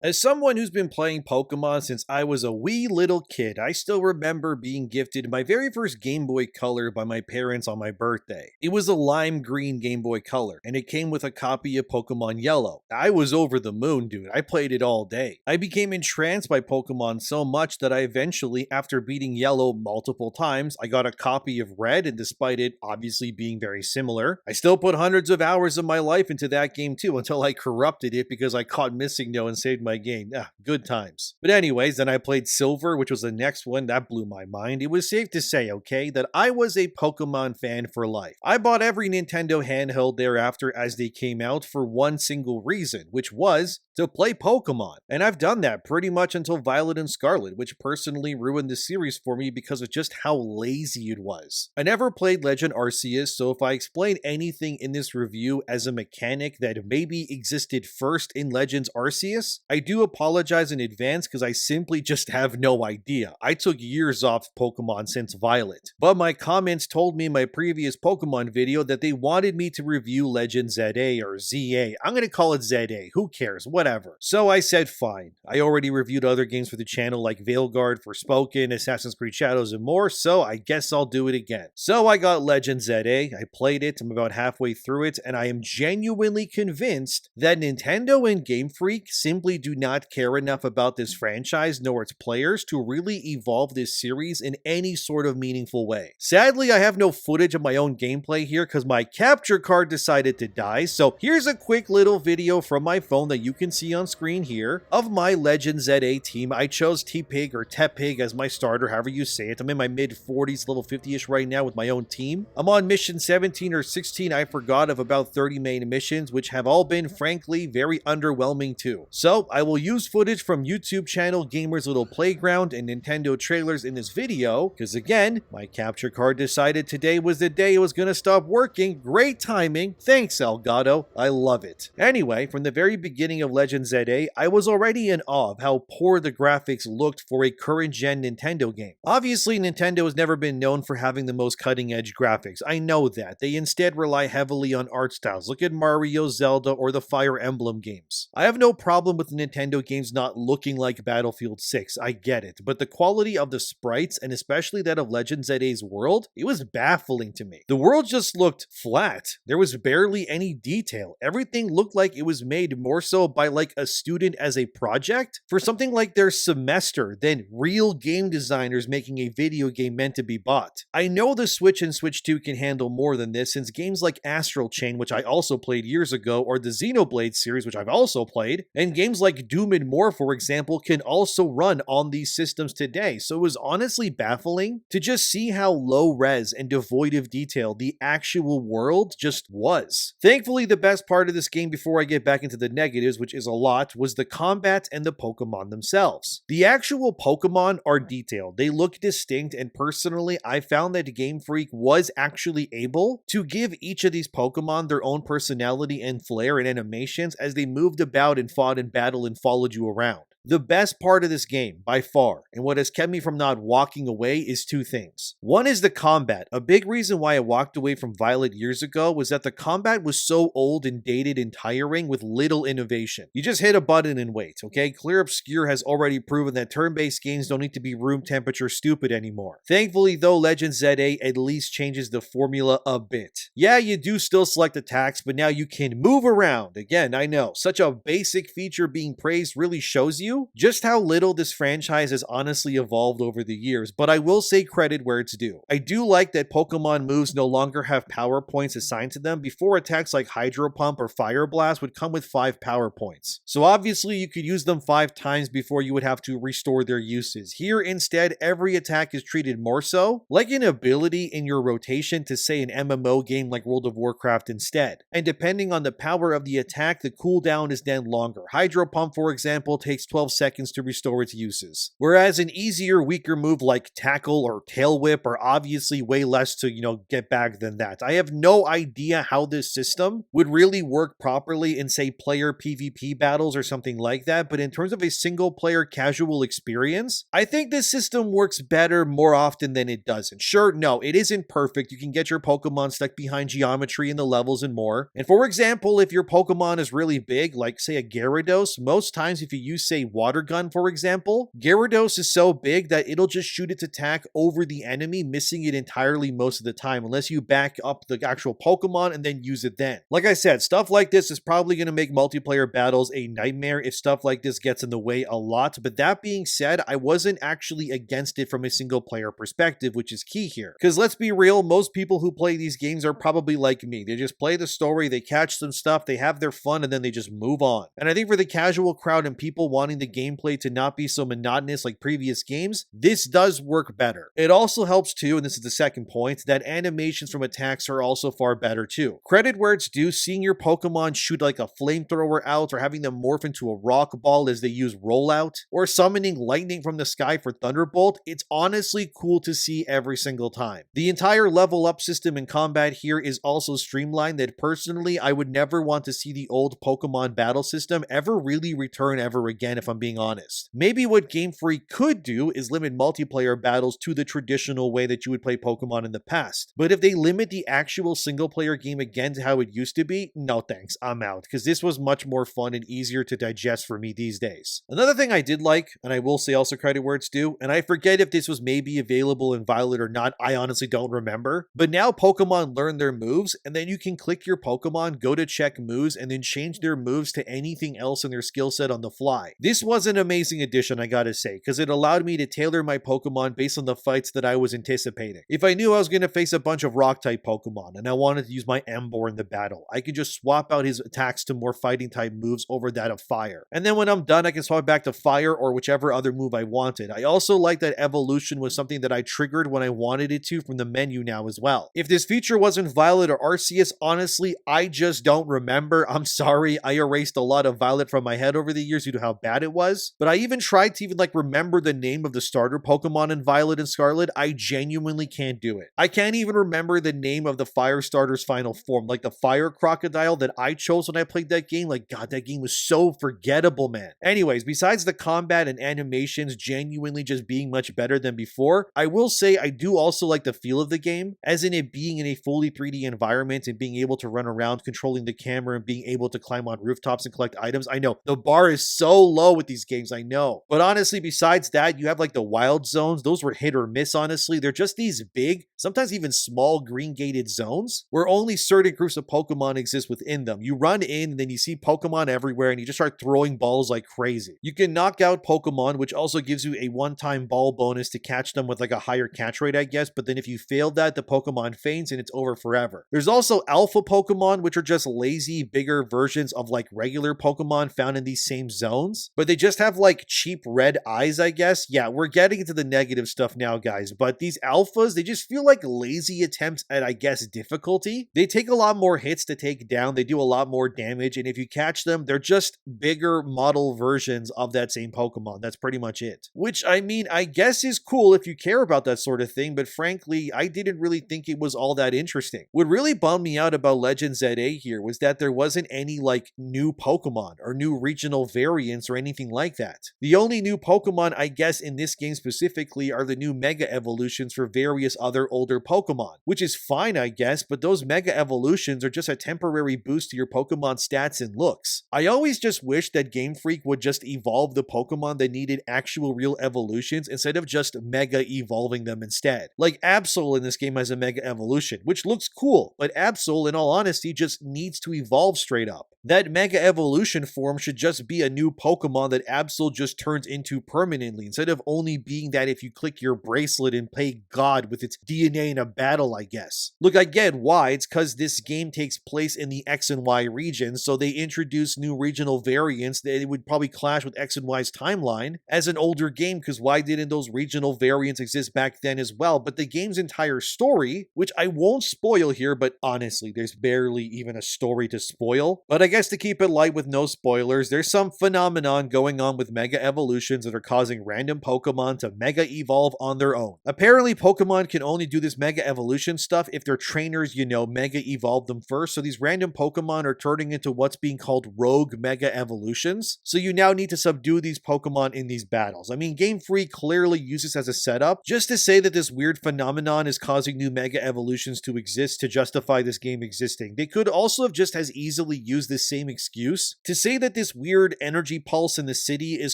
As someone who's been playing Pokemon since I was a wee little kid, I still remember being gifted my very first Game Boy Color by my parents on my birthday. It was a lime green Game Boy Color, and it came with a copy of Pokemon Yellow. I was over the moon, dude. I played it all day. I became entranced by Pokemon so much that I eventually, after beating Yellow multiple times, I got a copy of Red, and despite it obviously being very similar, I still put hundreds of hours of my life into that game too until I corrupted it because I caught Missing No and saved my game. Good times. But anyways, then I played Silver, which was the next one. That blew my mind. It was safe to say, okay, that I was a Pokemon fan for life. I bought every Nintendo handheld thereafter as they came out for one single reason, which was to play Pokemon. And I've done that pretty much until Violet and Scarlet, which personally ruined the series for me because of just how lazy it was. I never played Legend Arceus, so if I explain anything in this review as a mechanic that maybe existed first in Legends Arceus, I do apologize in advance because I simply just have no idea. I took years off Pokemon since Violet. But my comments told me in my previous Pokemon video that they wanted me to review Legend ZA or ZA. I'm gonna call it ZA, who cares, whatever. So I said fine. I already reviewed other games for the channel like Veilguard, Forspoken, Assassin's Creed Shadows, and more, so I guess I'll do it again. So I got Legend ZA, I played it, I'm about halfway through it, and I am genuinely convinced that Nintendo and Game Freak simply do not care enough about this franchise nor its players to really evolve this series in any sort of meaningful way. Sadly, I have no footage of my own gameplay here because my capture card decided to die, so here's a quick little video from my phone that you can see on screen here of my Legend ZA team. I chose T-Pig or Tepig as my starter, however you say it. I'm in my mid-40s, level 50-ish right now with my own team. I'm on mission 17 or 16, I forgot, of about 30 main missions, which have all been, frankly, very underwhelming too. So I will use footage from YouTube channel Gamer's Little Playground and Nintendo trailers in this video, because again, my capture card decided today was the day it was gonna stop working. Great timing. Thanks, Elgato. I love it. Anyway, from the very beginning of Legend ZA, I was already in awe of how poor the graphics looked for a current-gen Nintendo game. Obviously, Nintendo has never been known for having the most cutting-edge graphics. I know that. They instead rely heavily on art styles. Look at Mario, Zelda, or the Fire Emblem games. I have no problem with the Nintendo games not looking like Battlefield 6, I get it, but the quality of the sprites, and especially that of Legend ZA's world, it was baffling to me. The world just looked flat. There was barely any detail. Everything looked like it was made more so by like a student as a project for something like their semester than real game designers making a video game meant to be bought. I know the Switch and Switch 2 can handle more than this, since games like Astral Chain, which I also played years ago, or the Xenoblade series, which I've also played, and games like Doom and more, for example, can also run on these systems today. So it was honestly baffling to just see how low res and devoid of detail the actual world just was. Thankfully, the best part of this game, before I get back into the negatives, which is a lot, was the combat and the Pokemon themselves. The actual Pokemon are detailed. They look distinct, and personally, I found that Game Freak was actually able to give each of these Pokemon their own personality and flair and animations as they moved about and fought in battle and followed you around. The best part of this game, by far, and what has kept me from not walking away, is two things. One is the combat. A big reason why I walked away from Violet years ago was that the combat was so old and dated and tiring with little innovation. You just hit a button and wait, okay? Clear Obscure has already proven that turn-based games don't need to be room temperature stupid anymore. Thankfully, though, Legend ZA at least changes the formula a bit. Yeah, you do still select attacks, but now you can move around. Again, I know, such a basic feature being praised really shows you just how little this franchise has honestly evolved over the years, but I will say credit where it's due. I do like that Pokemon moves no longer have power points assigned to them. Before, attacks like Hydro Pump or Fire Blast would come with 5 power points. So obviously you could use them 5 times before you would have to restore their uses. Here instead, every attack is treated more so like an ability in your rotation to, say, an MMO game like World of Warcraft instead. And depending on the power of the attack, the cooldown is then longer. Hydro Pump, for example, takes 12 12 seconds to restore its uses. Whereas an easier, weaker move like Tackle or Tail Whip are obviously way less to, get back than that. I have no idea how this system would really work properly in, say, player PvP battles or something like that, but in terms of a single player casual experience, I think this system works better more often than it doesn't. Sure, no, it isn't perfect. You can get your Pokemon stuck behind geometry in the levels and more. And for example, if your Pokemon is really big, like say a Gyarados, most times if you use, say, Water Gun, for example, Gyarados is so big that it'll just shoot its attack over the enemy, missing it entirely most of the time, unless you back up the actual Pokemon and then use it then. Like I said, stuff like this is probably going to make multiplayer battles a nightmare if stuff like this gets in the way a lot, but that being said, I wasn't actually against it from a single player perspective, which is key here. Because let's be real, most people who play these games are probably like me. They just play the story, they catch some stuff, they have their fun, and then they just move on. And I think for the casual crowd and people wanting the gameplay to not be so monotonous like previous games, this does work better. It also helps too, and this is the second point, that animations from attacks are also far better too. Credit where it's due, seeing your Pokemon shoot like a flamethrower out, or having them morph into a rock ball as they use rollout, or summoning lightning from the sky for Thunderbolt, it's honestly cool to see every single time. The entire level up system in combat here is also streamlined that personally I would never want to see the old Pokemon battle system ever really return ever again, if I'm being honest. Maybe what Game Freak could do is limit multiplayer battles to the traditional way that you would play Pokemon in the past. But if they limit the actual single player game again to how it used to be, no thanks, I'm out, because this was much more fun and easier to digest for me these days. Another thing I did like, and I will say also credit where it's due, and I forget if this was maybe available in Violet or not, I honestly don't remember, but now Pokemon learn their moves, and then you can click your Pokemon, go to check moves, and then change their moves to anything else in their skill set on the fly. This was an amazing addition, I gotta say, because it allowed me to tailor my Pokemon based on the fights that I was anticipating. If I knew I was going to face a bunch of Rock-type Pokemon, and I wanted to use my Emboar in the battle, I could just swap out his attacks to more Fighting-type moves over that of Fire. And then when I'm done, I can swap back to Fire or whichever other move I wanted. I also like that evolution was something that I triggered when I wanted it to from the menu now as well. If this feature wasn't Violet or Arceus, honestly, I just don't remember. I'm sorry, I erased a lot of Violet from my head over the years due to how bad it was, but I even tried to remember the name of the starter Pokemon in Violet and Scarlet. I genuinely can't do it. I can't even remember the name of the fire starter's final form, like the fire crocodile that I chose when I played that game. Like, God, that game was so forgettable, man. Anyways, besides the combat and animations genuinely just being much better than before, I will say I do also like the feel of the game, as in it being in a fully 3D environment and being able to run around controlling the camera and being able to climb on rooftops and collect items. I know, the bar is so low with these games, I know. But honestly, besides that, you have like the wild zones. Those were hit or miss, honestly. They're just these big, sometimes even small green gated zones where only certain groups of Pokemon exist within them. You run in and then you see Pokemon everywhere and you just start throwing balls like crazy. You can knock out Pokemon, which also gives you a one-time ball bonus to catch them with like a higher catch rate, I guess. But then if you fail that, the Pokemon faints and it's over forever. There's also alpha Pokemon, which are just lazy, bigger versions of like regular Pokemon found in these same zones. But they just have like cheap red eyes, I guess. Yeah, we're getting into the negative stuff now, guys. But these alphas, they just feel like lazy attempts at, I guess, difficulty. They take a lot more hits to take down. They do a lot more damage. And if you catch them, they're just bigger model versions of that same Pokemon. That's pretty much it. Which, I mean, I guess is cool if you care about that sort of thing. But frankly, I didn't really think it was all that interesting. What really bummed me out about Legend ZA here was that there wasn't any like new Pokemon or new regional variants or anything like that. The only new Pokemon, I guess, in this game specifically are the new Mega Evolutions for various other older Pokemon, which is fine, I guess, but those Mega Evolutions are just a temporary boost to your Pokemon stats and looks. I always just wish that Game Freak would just evolve the Pokemon that needed actual real evolutions instead of just Mega evolving them instead. Like Absol in this game has a Mega Evolution, which looks cool, but Absol, in all honesty, just needs to evolve straight up. That Mega Evolution form should just be a new Pokemon that Absol just turns into permanently, instead of only being that if you click your bracelet and play God with its DNA in a battle, I guess. Look, I get why. It's because this game takes place in the X and Y regions, so they introduce new regional variants that would probably clash with X and Y's timeline as an older game, because why didn't those regional variants exist back then as well? But the game's entire story, which I won't spoil here, but honestly, there's barely even a story to spoil. But I guess to keep it light with no spoilers, there's some phenomenon going on with Mega Evolutions that are causing random Pokemon to Mega Evolve on their own. Apparently, Pokemon can only do this Mega Evolution stuff if their trainers, Mega Evolve them first, so these random Pokemon are turning into what's being called Rogue Mega Evolutions, so you now need to subdue these Pokemon in these battles. I mean, Game Freak clearly uses this as a setup, just to say that this weird phenomenon is causing new Mega Evolutions to exist to justify this game existing. They could also have just as easily used this same excuse to say that this weird energy pulse in the city is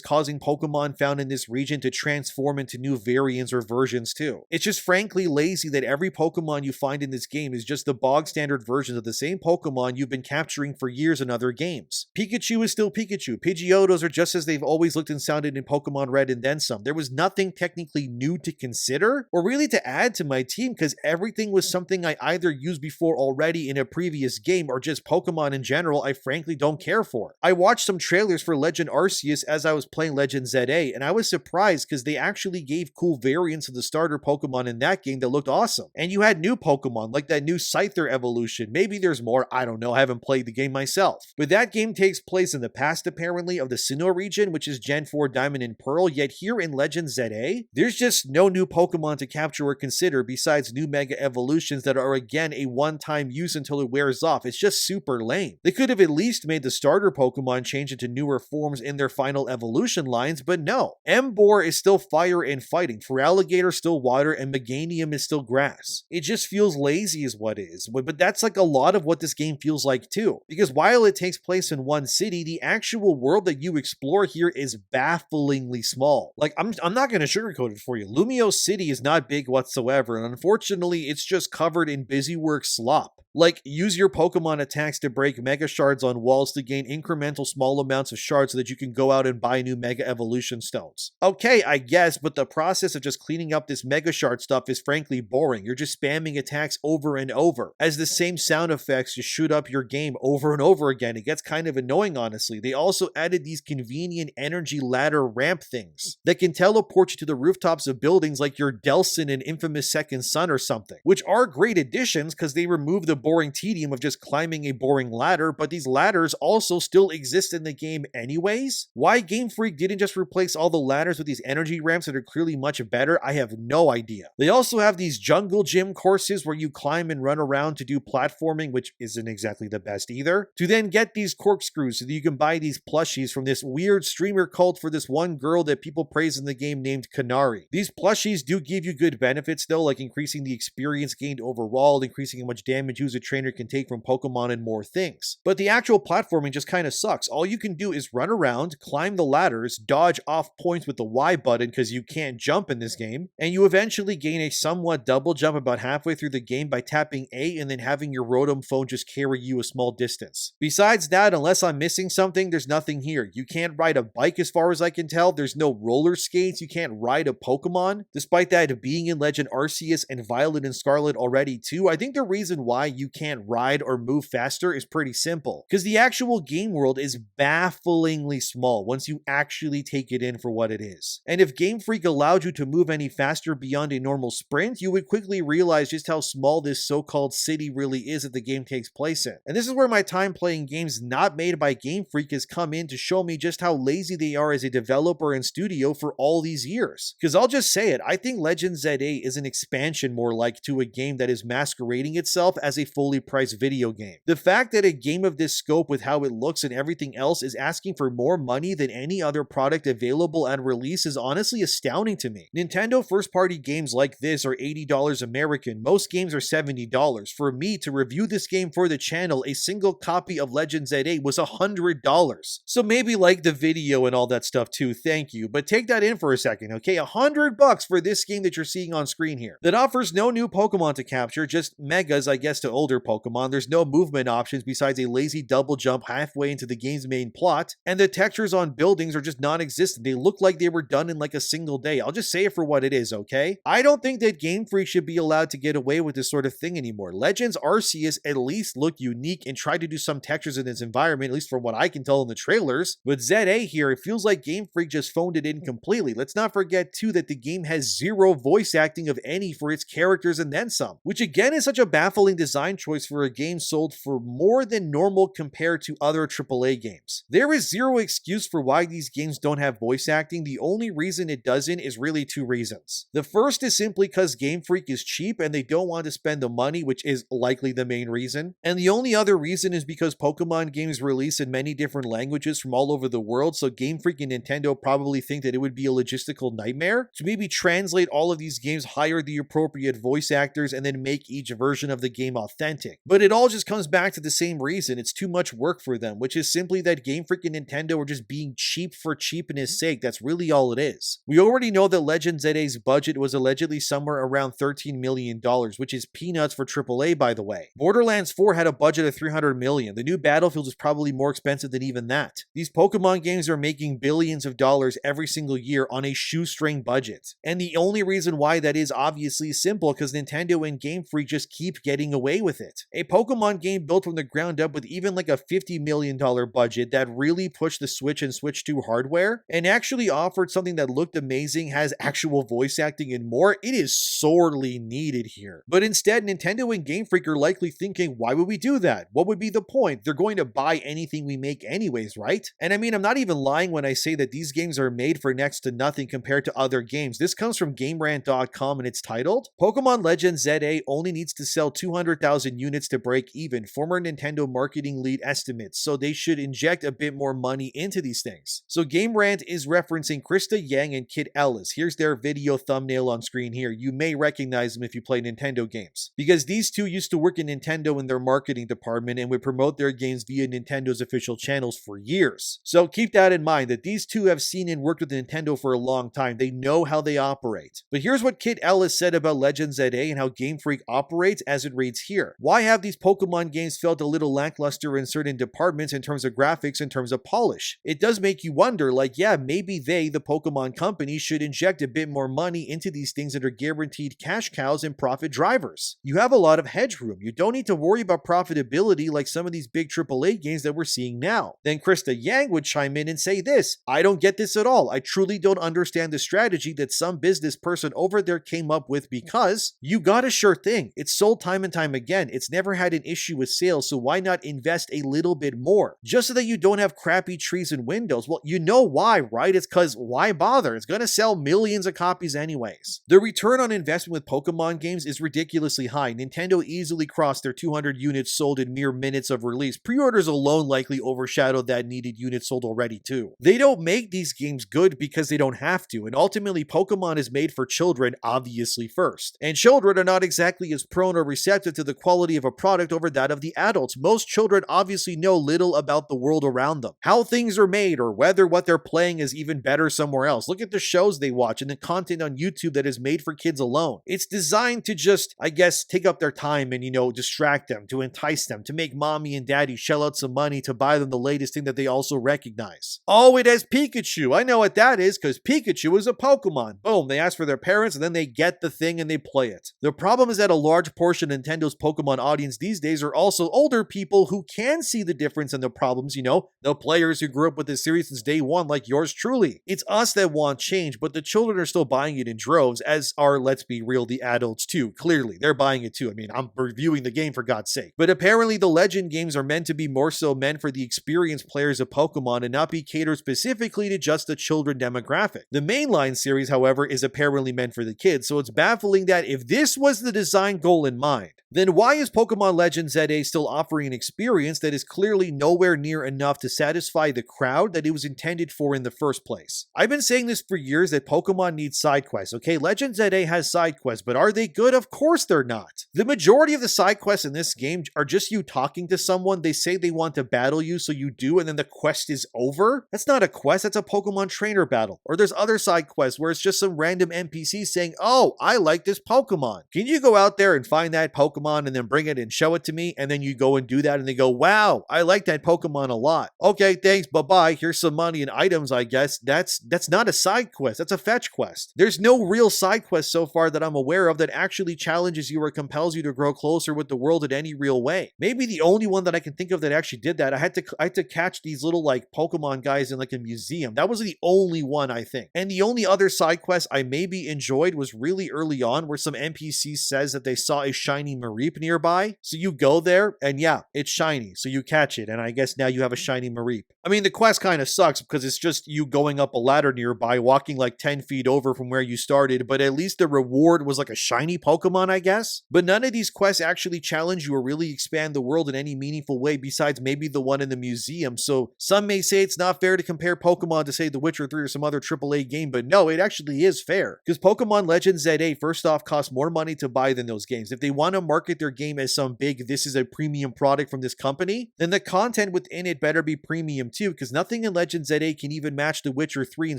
causing Pokemon found in this region to transform into new variants or versions too. It's just frankly lazy that every Pokemon you find in this game is just the bog standard versions of the same Pokemon you've been capturing for years in other games. Pikachu is still Pikachu. Pidgeotos are just as they've always looked and sounded in Pokemon Red and then some. There was nothing technically new to consider or really to add to my team because everything was something I either used before already in a previous game or just Pokemon in general I frankly don't care for. I watched some trailers for Legend Arceus as I was playing Legend ZA, and I was surprised because they actually gave cool variants of the starter Pokemon in that game that looked awesome. And you had new Pokemon, like that new Scyther evolution. Maybe there's more, I don't know, I haven't played the game myself. But that game takes place in the past, apparently, of the Sinnoh region, which is Gen 4 Diamond and Pearl, yet here in Legend ZA, there's just no new Pokemon to capture or consider besides new Mega Evolutions that are again a one-time use until it wears off. It's just super lame. They could have at least made the starter Pokemon change into newer forms in their final evolution lines, but no. Emboar is still fire and fighting, Feraligatr still water, and Meganium is still grass. It just feels lazy is what it is, but that's like a lot of what this game feels like too. Because while it takes place in one city, the actual world that you explore here is bafflingly small. Like, I'm not going to sugarcoat it for you. Lumio City is not big whatsoever, and unfortunately, it's just covered in busywork slop. Like, use your Pokemon attacks to break Mega Shards on walls to gain incremental small amounts of shards so that you can go out and buy new Mega Evolution Stones. Okay, I guess, but the process of just cleaning up this Mega Shard stuff is frankly boring. You're just spamming attacks over and over, as the same sound effects just shoot up your game over and over again. It gets kind of annoying, honestly. They also added these convenient energy ladder ramp things that can teleport you to the rooftops of buildings like your Delson in Infamous Second Son or something, which are great additions because they remove the boring tedium of just climbing a boring ladder, but these ladders also still exist in the game anyways. Why Game Freak didn't just replace all the ladders with these energy ramps that are clearly much better, I have no idea. They also have these jungle gym courses where you climb and run around to do platforming, which isn't exactly the best either, to then get these corkscrews so that you can buy these plushies from this weird streamer cult for this one girl that people praise in the game named Kanari. These plushies do give you good benefits though, like increasing the experience gained overall, increasing how much damage you as a trainer can take from Pokemon and more things. But the actual platforming just kind of sucks. All you can do is run around, climb the ladders, dodge off points with the Y button because you can't jump in this game, and you eventually gain a somewhat double jump about halfway through the game by tapping A and then having your Rotom phone just carry you a small distance. Besides that, unless I'm missing something, there's nothing here. You can't ride a bike as far as I can tell. There's no roller skates. You can't ride a Pokemon. Despite that being in Legend Arceus and Violet and Scarlet already too, I think the reason why you can't ride or move faster is pretty simple. Because the actual game world is bafflingly small once you actually take it in for what it is. And if Game Freak allowed you to move any faster beyond a normal sprint, you would quickly realize just how small this so-called city really is that the game takes place in. And this is where my time playing games not made by Game Freak has come in to show me just how lazy they are as a developer and studio for all these years. Because I'll just say it, I think Legend ZA is an expansion more like to a game that is masquerading itself as a fully priced video game. The fact that a game of this scope with how it looks and everything else is asking for more money than any other product available at release is honestly astounding to me. Nintendo first-party games like this are $80 American. Most games are $70. For me to review this game for the channel, a single copy of Legend ZA was $100. So maybe like the video and all that stuff too, thank you, but take that in for a second, okay? $100 for this game that you're seeing on screen here. That offers no new Pokemon to capture, just Megas, I guess, to older Pokemon. There's no movement options besides a lazy double jump halfway into the game's main plot, and the textures on buildings are just non-existent. They look like they were done in like a single day. I'll just say it for what it is, okay? I don't think that Game Freak should be allowed to get away with this sort of thing anymore. Legends Arceus at least look unique and try to do some textures in its environment, at least from what I can tell in the trailers. With ZA here, it feels like Game Freak just phoned it in completely. Let's not forget too that the game has zero voice acting of any for its characters and then some, which again is such a baffling design design choice for a game sold for more than normal compared to other AAA games. There is zero excuse for why these games don't have voice acting. The only reason it doesn't is really two reasons. The first is simply because Game Freak is cheap and they don't want to spend the money, which is likely the main reason. And the only other reason is because Pokemon games release in many different languages from all over the world, so Game Freak and Nintendo probably think that it would be a logistical nightmare to maybe translate all of these games, hire the appropriate voice actors, and then make each version of the game authentic. But it all just comes back to the same reason. It's too much work for them, which is simply that Game Freak and Nintendo are just being cheap for cheapness sake. That's really all it is. We already know that Legend ZA's budget was allegedly somewhere around $13 million, which is peanuts for AAA, by the way. Borderlands 4 had a budget of $300 million. The new Battlefield is probably more expensive than even that. These Pokemon games are making billions of dollars every single year on a shoestring budget. And the only reason why that is obviously simple, because Nintendo and Game Freak just keep getting away with it. A Pokemon game built from the ground up with even like a $50 million budget that really pushed the Switch and Switch 2 hardware and actually offered something that looked amazing, has actual voice acting and more, it is sorely needed here. But instead, Nintendo and Game Freak are likely thinking, why would we do that? What would be the point? They're going to buy anything we make anyways, right? And I mean, I'm not even lying when I say that these games are made for next to nothing compared to other games. This comes from GameRant.com and it's titled, Pokemon Legends ZA only needs to sell 200,000 units to break even, former Nintendo marketing lead estimates, so they should inject a bit more money into these things. So GameRant is referencing Krista Yang and Kit Ellis. Here's their video thumbnail on screen here. You may recognize them if you play Nintendo games, because these two used to work in Nintendo in their marketing department and would promote their games via Nintendo's official channels for years. So keep that in mind, that these two have seen and worked with Nintendo for a long time. They know how they operate. But here's what Kit Ellis said about Legends ZA and how Game Freak operates as it reads here. Why have these Pokemon games felt a little lackluster in certain departments in terms of graphics, in terms of polish? It does make you wonder, like, yeah, maybe they, the Pokemon company, should inject a bit more money into these things that are guaranteed cash cows and profit drivers. You have a lot of headroom. You don't need to worry about profitability like some of these big AAA games that we're seeing now. Then Krista Yang would chime in and say this, I don't get this at all. I truly don't understand the strategy that some business person over there came up with, because you got a sure thing. It's sold time and time again. It's never had an issue with sales, so why not invest a little bit more? Just so that you don't have crappy trees and windows. Well, you know why, right? It's because why bother? It's going to sell millions of copies anyways. The return on investment with Pokemon games is ridiculously high. Nintendo easily crossed their 200 units sold in mere minutes of release. Pre-orders alone likely overshadowed that needed units sold already too. They don't make these games good because they don't have to, and ultimately Pokemon is made for children, obviously first. And children are not exactly as prone or receptive to the quality of a product over that of the adults. Most children obviously know little about the world around them, how things are made, or whether what they're playing is even better somewhere else. Look at the shows they watch and the content on YouTube that is made for kids alone. It's designed to just, I guess, take up their time and, distract them, to entice them, to make mommy and daddy shell out some money to buy them the latest thing that they also recognize. Oh, it has Pikachu. I know what that is, because Pikachu is a Pokemon. Boom, they ask for their parents and then they get the thing and they play it. The problem is that a large portion of Nintendo's Pokemon audience these days are also older people who can see the difference and the problems, the players who grew up with this series since day one, like yours truly. It's us that want change, but the children are still buying it in droves, as are, let's be real, the adults too. Clearly, they're buying it too. I mean, I'm reviewing the game for God's sake. But apparently the Legend games are meant to be more so meant for the experienced players of Pokemon and not be catered specifically to just the children demographic. The mainline series, however, is apparently meant for the kids, so it's baffling that if this was the design goal in mind, then why is Pokemon Legends ZA still offering an experience that is clearly nowhere near enough to satisfy the crowd that it was intended for in the first place? I've been saying this for years, that Pokemon needs side quests. Okay, Legends ZA has side quests, but are they good? Of course they're not. The majority of the side quests in this game are just you talking to someone. They say they want to battle you, so you do, and then the quest is over. That's not a quest, that's a Pokemon trainer battle. Or there's other side quests where it's just some random NPC saying, oh, I like this Pokemon. Can you go out there and find that Pokemon and then bring it and show it to me? And then you go and do that and they go, wow, I like that Pokemon a lot. Okay, thanks, bye-bye. Here's some money and items, I guess. That's not a side quest. That's a fetch quest. There's no real side quest so far that I'm aware of that actually challenges you or compels you to grow closer with the world in any real way. Maybe the only one that I can think of that actually did that, I had to catch these little like Pokemon guys in like a museum. That was the only one, I think. And the only other side quest I maybe enjoyed was really early on, where some NPC says that they saw a shiny Mareep Mareep nearby. So you go there and yeah, it's shiny. So you catch it. And I guess now you have a shiny Mareep. I mean, the quest kind of sucks because it's just you going up a ladder nearby, walking like 10 feet over from where you started. But at least the reward was like a shiny Pokemon, I guess. But none of these quests actually challenge you or really expand the world in any meaningful way besides maybe the one in the museum. So some may say it's not fair to compare Pokemon to say The Witcher 3 or some other AAA game, but no, it actually is fair. Because Pokemon Legends ZA first off costs more money to buy than those games. If they want to market their game as some big, this is a premium product from this company, then the content within it better be premium too, because nothing in Legends ZA can even match The Witcher 3 in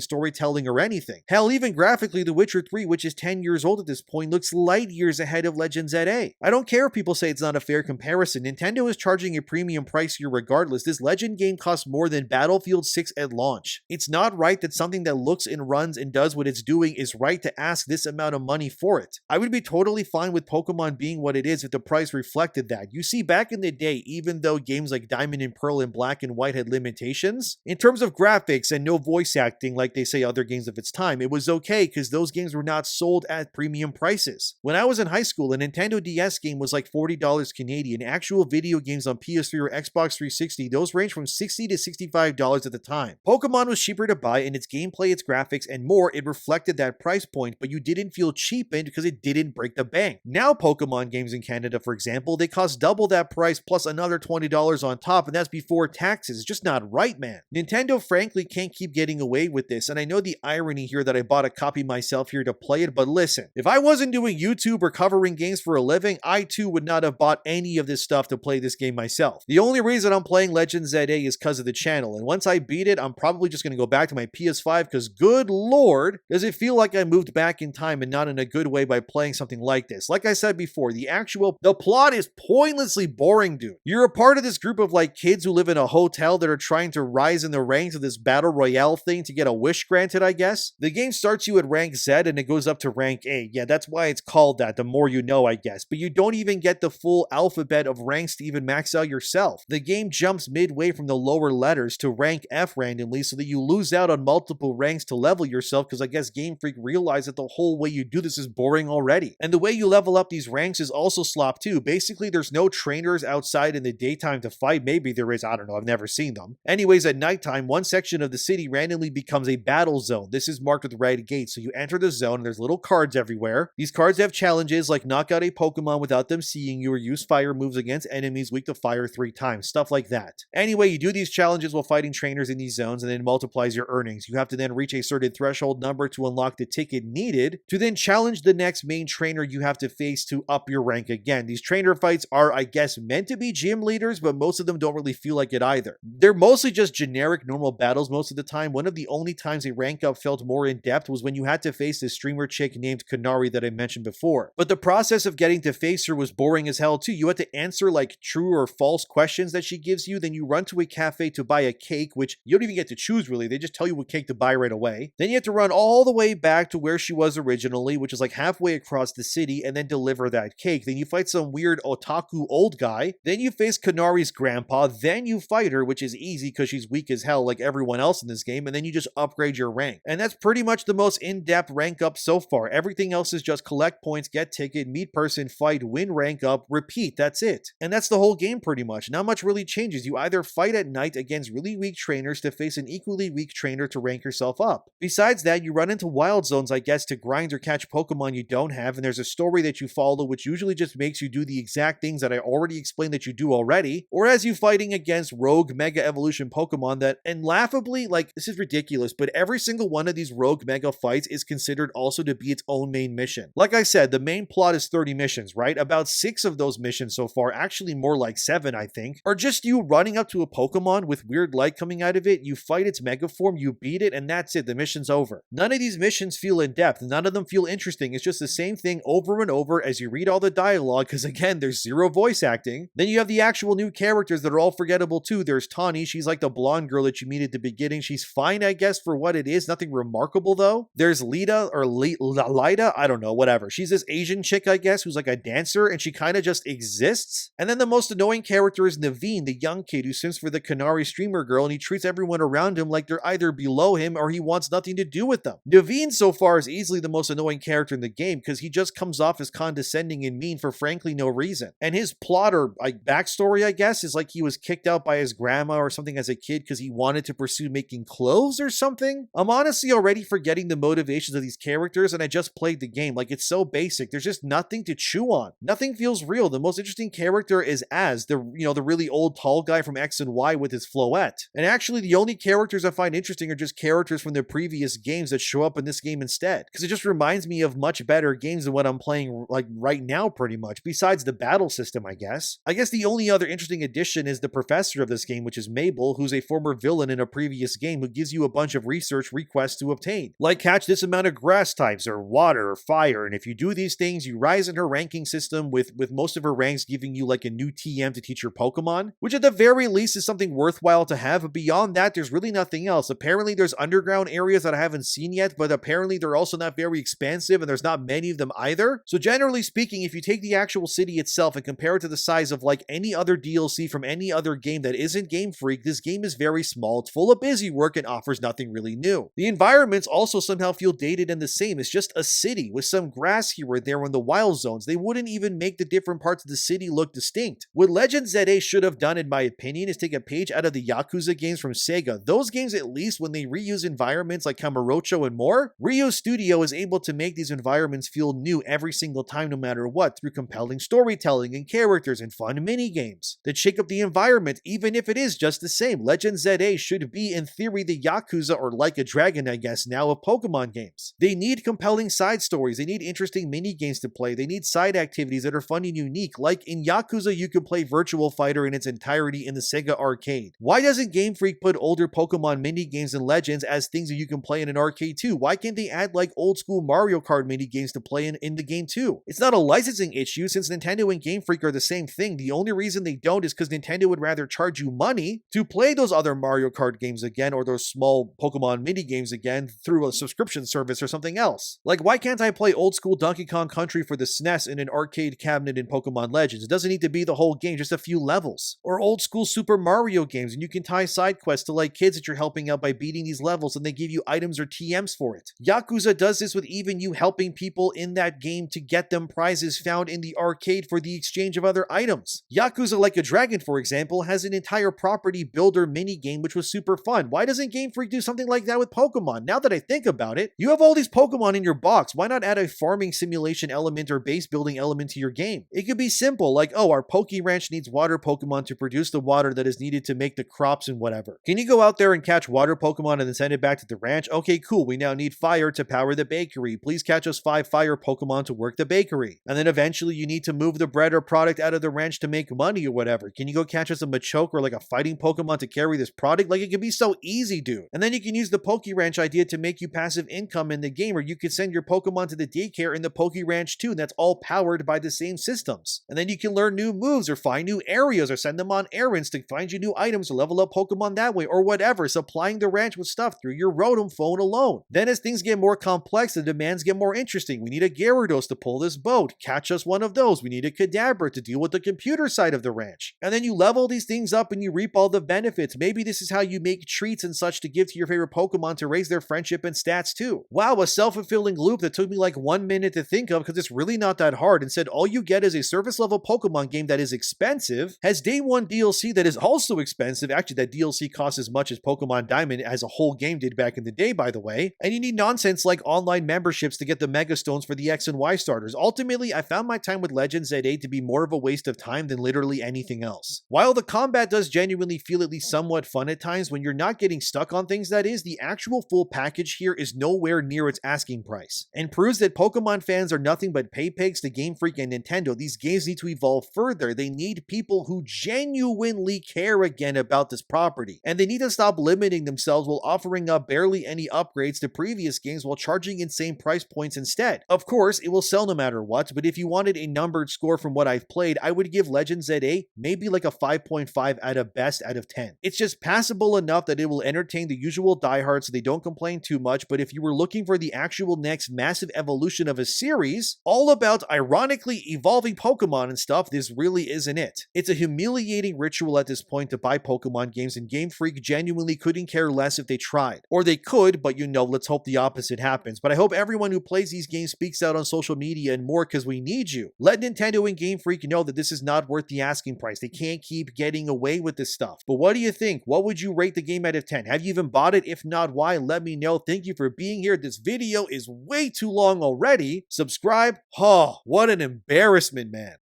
storytelling or anything. Hell, even graphically, The Witcher 3, which is 10 years old at this point, looks light years ahead of Legends ZA. I don't care if people say it's not a fair comparison. Nintendo is charging a premium price here regardless. This Legend game costs more than Battlefield 6 at launch. It's not right that something that looks and runs and does what it's doing is right to ask this amount of money for it. I would be totally fine with Pokemon being what it is if the price reflected that. You see, back in the day, even though games like Diamond and Pearl and Black and White had limitations, in terms of graphics and no voice acting like they say other games of its time, it was okay because those games were not sold at premium prices. When I was in high school, a Nintendo DS game was like $40 Canadian. Actual video games on PS3 or Xbox 360, those range from $60 to $65 at the time. Pokemon was cheaper to buy in its gameplay, its graphics, and more. It reflected that price point, but you didn't feel cheapened because it didn't break the bank. Now Pokemon games in Canada, for example, they cost double that price plus another $20 on top, and that's before taxes. It's just not right, man. Nintendo frankly can't keep getting away with this, and I know the irony here that I bought a copy myself here to play it, but listen, if I wasn't doing YouTube or covering games for a living, I too would not have bought any of this stuff to play this game myself. The only reason I'm playing Legends ZA is because of the channel, and once I beat it, I'm probably just going to go back to my PS5 because good lord, does it feel like I moved back in time and not in a good way by playing something like this. Like I said before, the plot is pointlessly boring, dude. You're a part of this group of like kids who live in a hotel that are trying to rise in the ranks of this battle royale thing to get a wish granted, I guess. The game starts you at rank Z and it goes up to rank A. Yeah, that's why it's called that, the more you know, I guess. But you don't even get the full alphabet of ranks to even max out yourself. The game jumps midway from the lower letters to rank F randomly so that you lose out on multiple ranks to level yourself because I guess Game Freak realized that the whole way you do this is boring already. And the way you level up these ranks is also slop too. Basically, there's no trainers outside in the daytime to fight. Maybe there is, I don't know, I've never seen them. Anyways, at nighttime, one section of the city randomly becomes a battle zone. This is marked with red gates, so you enter the zone and there's little cards everywhere. These cards have challenges like knock out a Pokemon without them seeing you or use fire moves against enemies weak to fire 3 times, stuff like that. Anyway, you do these challenges while fighting trainers in these zones and then it multiplies your earnings. You have to then reach a certain threshold number to unlock the ticket needed to then challenge the next main trainer you have to face to up your rank again. These trainer fights are, I guess, meant to be gym leaders, but most of them don't really feel like it either. They're mostly just generic normal battles most of the time. One of the only times a rank up felt more in depth was when you had to face this streamer chick named Kanari that I mentioned before. But the process of getting to face her was boring as hell too. You had to answer like true or false questions that she gives you, then you run to a cafe to buy a cake, which you don't even get to choose really, they just tell you what cake to buy right away. Then you have to run all the way back to where she was originally, which is like halfway across the city, and then deliver that cake. Then you fight some weird otaku old guy, then you face Kanari's grandpa, then you fight her, which is easy because she's weak as hell like everyone else in this game, and then you just upgrade your rank. And that's pretty much the most in-depth rank up so far. Everything else is just collect points, get ticket, meet person, fight, win rank up, repeat, that's it. And that's the whole game pretty much. Not much really changes. You either fight at night against really weak trainers to face an equally weak trainer to rank yourself up. Besides that, you run into wild zones, I guess, to grind or catch Pokemon you don't have, and there's a story that you follow which usually just makes you do the exact things that I already explained that you do already, or as you fighting against rogue Mega Evolution Pokemon that, and laughably, like, this is ridiculous, but every single one of these rogue Mega fights is considered also to be its own main mission. Like I said, the main plot is 30 missions, right? About 6 of those missions so far, actually more like 7, I think, are just you running up to a Pokemon with weird light coming out of it, you fight its Mega form, you beat it, and that's it, the mission's over. None of these missions feel in depth, none of them feel interesting, it's just the same thing over and over as you read all the dialogue, because again, there's zero voice acting. Then you have the actual new characters that are all forgettable too. There's Tawny, she's like the blonde girl that you meet at the beginning, she's fine I guess for what it is, nothing remarkable though. There's Lida, or Lida, I don't know, whatever. She's this Asian chick I guess, who's like a dancer, and she kind of just exists. And then the most annoying character is Naveen, the young kid who sims for the Kanari streamer girl, and he treats everyone around him like they're either below him or he wants nothing to do with them. Naveen so far is easily the most annoying character in the game because he just comes off as condescending and mean for frankly frankly no reason. And his plot or like backstory, I guess, is like he was kicked out by his grandma or something as a kid because he wanted to pursue making clothes or something. I'm honestly already forgetting the motivations of these characters, and I just played the game. Like, it's so basic. There's just nothing to chew on. Nothing feels real. The most interesting character is Az, the really old tall guy from X and Y with his floette. And actually, the only characters I find interesting are just characters from the previous games that show up in this game instead, because it just reminds me of much better games than what I'm playing like right now, pretty much, besides the battle system, I guess. The only other interesting addition is the professor of this game, which is Mabel, who's a former villain in a previous game who gives you a bunch of research requests to obtain, like catch this amount of grass types or water or fire, and if you do these things, you rise in her ranking system, with most of her ranks giving you like a new TM to teach your Pokemon, which at the very least is something worthwhile to have, but beyond that, there's really nothing else. Apparently there's underground areas that I haven't seen yet, but apparently they're also not very expansive, and there's not many of them either. So generally speaking, if you take the actual city itself and compare it to the size of like any other DLC from any other game that isn't Game Freak, this game is very small, it's full of busy work, and offers nothing really new. The environments also somehow feel dated and the same. It's just a city with some grass here or there in the wild zones. They wouldn't even make the different parts of the city look distinct. What Legend ZA should have done, in my opinion, is take a page out of the Yakuza games from Sega. Those games, at least when they reuse environments like Kamurocho and more, Ryo Studio is able to make these environments feel new every single time, no matter what, through compelling storytelling and characters and fun mini-games that shake up the environment, even if it is just the same. Legend ZA should be, in theory, the Yakuza, or Like a Dragon, I guess now, of Pokemon games. They need compelling side stories, they need interesting mini-games to play, they need side activities that are fun and unique. Like in Yakuza, you could play Virtual Fighter in its entirety in the Sega arcade. Why doesn't Game Freak put older Pokemon mini-games and Legends as things that you can play in an arcade too? Why can't they add like old school Mario Kart mini-games to play in the game too? It's not a licensing issue, since Nintendo and Game Freak are the same thing. The only reason they don't is because Nintendo would rather charge you money to play those other Mario Kart games again, or those small Pokemon mini-games again, through a subscription service or something else. Like, why can't I play old school Donkey Kong Country for the SNES in an arcade cabinet in Pokemon Legends? It doesn't need to be the whole game, just a few levels. Or old school Super Mario games, and you can tie side quests to like kids that you're helping out by beating these levels, and they give you items or TMs for it. Yakuza does this with even you helping people in that game to get them prizes found in the arcade for the exchange of other items. Yakuza Like a Dragon, for example, has an entire property builder mini game which was super fun. Why doesn't Game Freak do something like that with Pokemon? Now that I think about it, you have all these Pokemon in your box. Why not add a farming simulation element or base building element to your game? It could be simple, like, oh, our Poke Ranch needs water Pokemon to produce the water that is needed to make the crops and whatever. Can you go out there and catch water Pokemon and then send it back to the ranch? Okay, cool. We now need fire to power the bakery. Please catch us 5 fire Pokemon to work the bakery. And then eventually you need to move the bread or product out of the ranch to make money or whatever. Can you go catch us a Machoke or like a fighting Pokemon to carry this product? Like, it could be so easy, dude. And then you can use the Poke Ranch idea to make you passive income in the game, or you could send your Pokemon to the daycare in the Poke Ranch too, and that's all powered by the same systems. And then you can learn new moves or find new areas or send them on errands to find you new items to level up Pokemon that way, or whatever, supplying the ranch with stuff through your Rotom phone alone. Then as things get more complex, the demands get more interesting. We need a Gyarados to pull this boat. Catch us one of those. We need a Kadabra to deal with the computer side of the ranch. And then you level these things up and you reap all the benefits. Maybe this is how you make treats and such to give to your favorite Pokemon to raise their friendship and stats too. Wow, a self-fulfilling loop that took me like 1 minute to think of, because it's really not that hard. Instead, all you get is a surface level Pokemon game that is expensive, has day one DLC that is also expensive. Actually, that DLC costs as much as Pokemon Diamond as a whole game did back in the day, by the way. And you need nonsense like online memberships to get the Mega Stones for the X and Y starters. Ultimately, I found my time with Legends ZA to be more of a waste of time than literally anything else. While the combat does genuinely feel at least somewhat fun at times when you're not getting stuck on things, that is, the actual full package here is nowhere near its asking price, and proves that Pokemon fans are nothing but pay pigs to Game Freak and Nintendo. These games need to evolve further. They need people who genuinely care again about this property, and they need to stop limiting themselves while offering up barely any upgrades to previous games while charging insane price points instead. Of course, it will sell no matter what, but if you wanted a numbered score from what I've played, I would give Legends ZA maybe like a 5.5 out of best out of 10. It's just passable enough that it will entertain the usual diehards so they don't complain too much, but if you were looking for the actual next massive evolution of a series, all about ironically evolving Pokemon and stuff, this really isn't it. It's a humiliating ritual at this point to buy Pokemon games, and Game Freak genuinely couldn't care less if they tried. Or they could, but you know, let's hope the opposite happens. But I hope everyone who plays these games speaks out on social media and more, because we need you. Let Nintendo and Game Freak know that this is not worth the asking price. They can't keep getting away with this stuff. But what do you think? What would you rate the game out of 10? Have you even bought it? If not, why? Let me know. Thank you for being here. This video is way too long already. Subscribe. Oh, what an embarrassment, man.